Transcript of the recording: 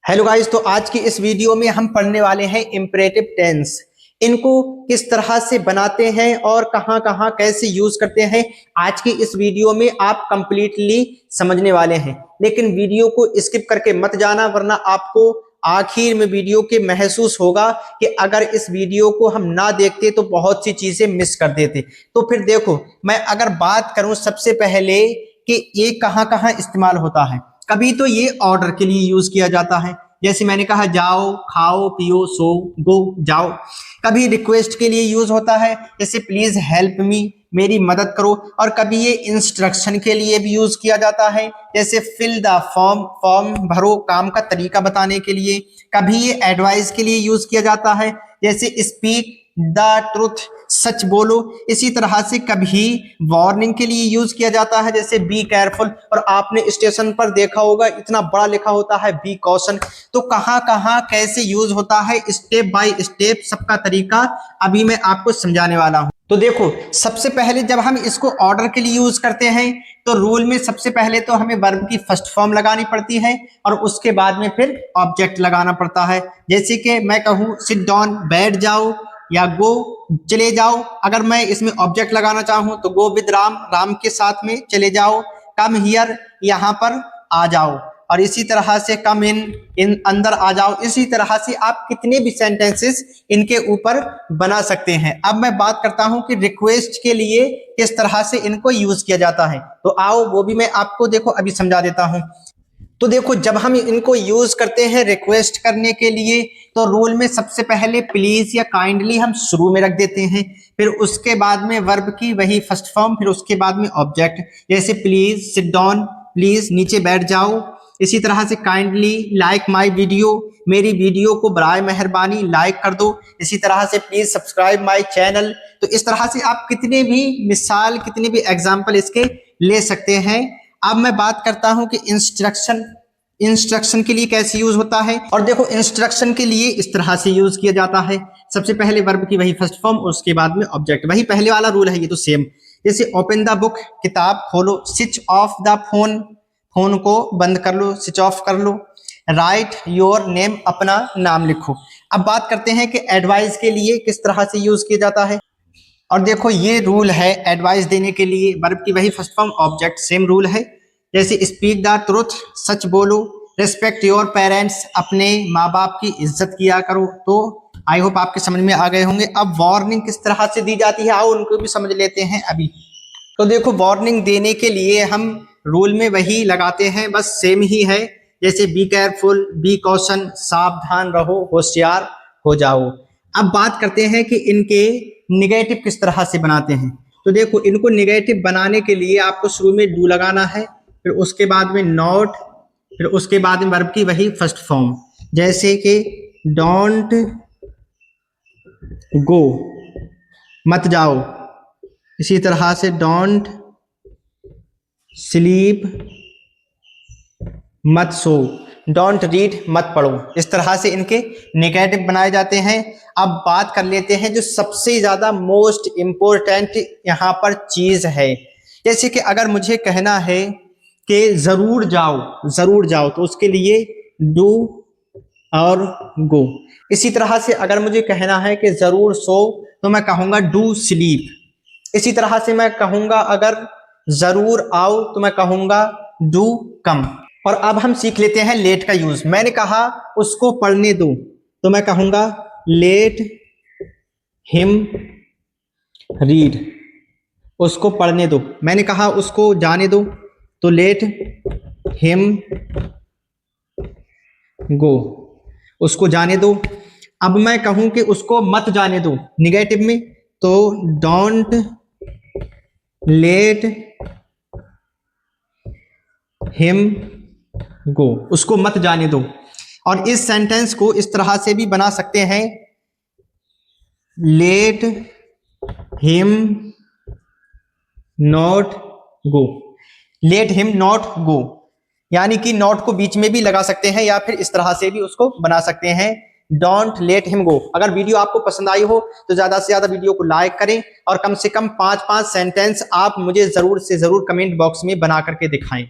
Hello guys, तो आज की इस वीडियो में हम पढ़ने वाले हैं इंपरेटिव टेंस। इनको किस तरह से बनाते हैं और कहां कहां कैसे यूज करते हैं, आज की इस वीडियो में आप कंप्लीटली समझने वाले हैं। लेकिन वीडियो को स्किप करके मत जाना, वरना आपको आखिर में वीडियो के महसूस होगा कि अगर इस वीडियो को हम ना देखते तो बहुत सी चीजें मिस कर देते। तो फिर देखो, मैं अगर बात करूं सबसे पहले कि ये कहां कहां इस्तेमाल होता है। कभी तो ये ऑर्डर के लिए यूज किया जाता है, जैसे मैंने कहा जाओ, खाओ, पियो, सो, गो, जाओ। कभी रिक्वेस्ट के लिए यूज होता है, जैसे प्लीज हेल्प मी, मेरी मदद करो। और कभी ये इंस्ट्रक्शन के लिए भी यूज किया जाता है, जैसे फिल द फॉर्म, फॉर्म भरो, काम का तरीका बताने के लिए। कभी ये एडवाइस के लिए यूज किया जाता है, जैसे स्पीक द ट्रुथ, सच बोलो। इसी तरह से कभी वार्निंग के लिए यूज किया जाता है, जैसे बी केयरफुल। और आपने स्टेशन पर देखा होगा इतना बड़ा लिखा होता है बी कॉशन। तो कहां कहां कैसे यूज होता है, स्टेप बाय स्टेप सबका तरीका अभी मैं आपको समझाने वाला हूं। तो देखो, सबसे पहले जब हम इसको ऑर्डर के लिए यूज करते हैं तो रूल में सबसे पहले तो हमें वर्ब की फर्स्ट फॉर्म लगानी पड़ती है और उसके बाद में फिर ऑब्जेक्ट लगाना पड़ता है। जैसे कि मैं कहूं सिट डाउन, बैठ जाओ, या गो, चले जाओ। अगर मैं इसमें ऑब्जेक्ट लगाना चाहूं तो गो विद राम, राम के साथ में चले जाओ। कम हियर, यहां पर आ जाओ। और इसी तरह से कम इन अंदर आ जाओ। इसी तरह से आप कितने भी सेंटेंसेस इनके ऊपर बना सकते हैं। अब मैं बात करता हूं कि रिक्वेस्ट के लिए किस तरह से इनको यूज किया जाता है। तो आओ वो भी मैं आपको देखो अभी समझा देता हूं। तो देखो, जब हम इनको यूज करते हैं रिक्वेस्ट करने के लिए तो रूल में सबसे पहले प्लीज या काइंडली हम शुरू में रख देते हैं, फिर उसके बाद में वर्ब की वही फर्स्ट फॉर्म, फिर उसके बाद में ऑब्जेक्ट। जैसे प्लीज सिट डाउन, प्लीज नीचे बैठ जाओ। इसी तरह से काइंडली लाइक माय वीडियो, मेरी वीडियो को बराए मेहरबानी लाइक कर दो। इसी तरह से प्लीज सब्सक्राइब माय चैनल। तो इस तरह से आप कितने भी मिसाल, कितने भी एग्जाम्पल इसके ले सकते हैं। अब मैं बात करता हूं कि इंस्ट्रक्शन के लिए कैसे यूज होता है। और देखो, इंस्ट्रक्शन के लिए इस तरह से यूज किया जाता है, सबसे पहले वर्ब की वही फर्स्ट फॉर्म, उसके बाद में ऑब्जेक्ट। वही पहले वाला रूल है ये तो सेम। जैसे ओपन द बुक, किताब खोलो। Switch off the phone, phone को बंद कर लो, स्विच ऑफ कर लो। राइट योर नेम, अपना नाम लिखो। अब बात करते हैं कि एडवाइस के लिए किस तरह से यूज किया जाता है। और देखो, ये रूल है एडवाइस देने के लिए, वर्ब की वही first form, object, same rule है। जैसे स्पीक द ट्रुथ, सच बोलो। रिस्पेक्ट योर पेरेंट्स, अपने माँ बाप की इज्जत किया करो। तो आई होप आपके समझ में आ गए होंगे। अब वार्निंग किस तरह से दी जाती है, आओ उनको भी समझ लेते हैं अभी। तो देखो, वार्निंग देने के लिए हम रूल में वही लगाते हैं, बस सेम ही है। जैसे बी केयरफुल, बी कॉशन, सावधान रहो, होशियार हो जाओ। अब बात करते हैं कि इनके निगेटिव किस तरह से बनाते हैं। तो देखो, इनको निगेटिव बनाने के लिए आपको शुरू में डू लगाना है, फिर उसके बाद में नॉट, फिर उसके बाद में वर्ब की वही फर्स्ट फॉर्म। जैसे कि डोंट गो, मत जाओ। इसी तरह से डोंट स्लीप, मत सो। डोंट रीड, मत पढ़ो। इस तरह से इनके नेगेटिव बनाए जाते हैं। अब बात कर लेते हैं जो सबसे ज्यादा मोस्ट इंपॉर्टेंट यहाँ पर चीज है। जैसे कि अगर मुझे कहना है कि जरूर जाओ, जरूर जाओ, तो उसके लिए डू और गो। इसी तरह से अगर मुझे कहना है कि जरूर सो, तो मैं कहूंगा डू स्लीप। इसी तरह से मैं कहूंगा अगर जरूर आओ, तो मैं कहूंगा डू कम। और अब हम सीख लेते हैं लेट का यूज। मैंने कहा उसको पढ़ने दो, तो मैं कहूंगा लेट हिम रीड, उसको पढ़ने दो। मैंने कहा उसको जाने दो, तो लेट हिम गो, उसको जाने दो। अब मैं कहूं कि उसको मत जाने दो निगेटिव में, तो डोंट लेट हिम गो, उसको मत जाने दो। और इस सेंटेंस को इस तरह से भी बना सकते हैं, let him not go, let him not go, यानी कि नॉट को बीच में भी लगा सकते हैं या फिर इस तरह से भी उसको बना सकते हैं, डोंट लेट हिम गो। अगर वीडियो आपको पसंद आई हो तो ज्यादा से ज्यादा वीडियो को लाइक करें और कम से कम 5-5 सेंटेंस आप मुझे जरूर से जरूर कमेंट बॉक्स में बना करके दिखाएं।